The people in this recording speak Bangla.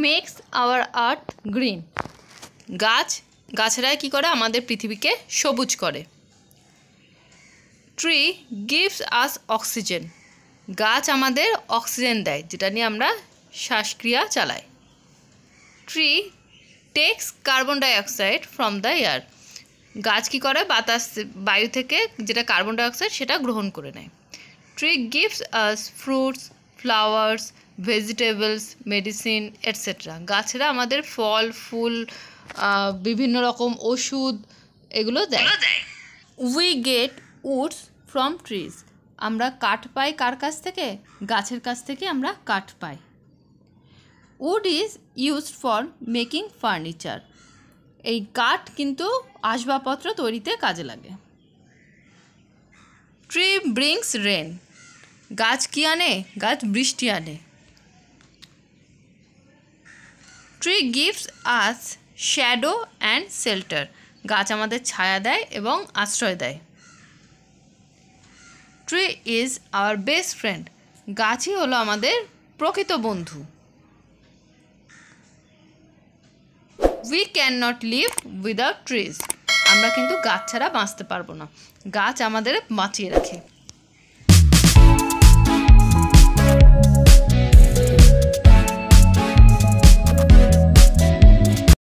Makes our earth green. গাছেরা কী করে? আমাদের পৃথিবীকে সবুজ করে। Tree gives us oxygen. গাছ আমাদের অক্সিজেন দেয়, যেটা নিয়ে আমরা শ্বাসক্রিয়া চালাই। Tree takes carbon dioxide from the air. গাছ কী করে? বায়ু থেকে যেটা কার্বন ডাইঅক্সাইড সেটা গ্রহণ করে নেয়। Tree gives us fruits, flowers, vegetables, medicine etcetera. গাছেরা আমাদের ফল, ফুল, বিভিন্ন রকম ওষুধ এগুলো দেয়। We get woods from trees. আমরা কাঠ পাই কার কাছ থেকে? গাছের কাছ থেকে আমরা কাঠ পাই। Wood is used for making furniture. এই কাঠ কিন্তু আসবাবপত্র তৈরিতে কাজে লাগে। Tree brings rain. গাছ কি আনে? গাছ বৃষ্টি আনে। Tree gives us shadow and shelter. গাছ আমাদের ছায়া দেয় এবং আশ্রয় দেয়। Tree is our best friend. গাছই হলো আমাদের প্রকৃত বন্ধু। We can not live without trees. আমরা কিন্তু গাছ ছাড়া বাঁচতে পারবো না, গাছ আমাদের বাঁচিয়ে রাখে।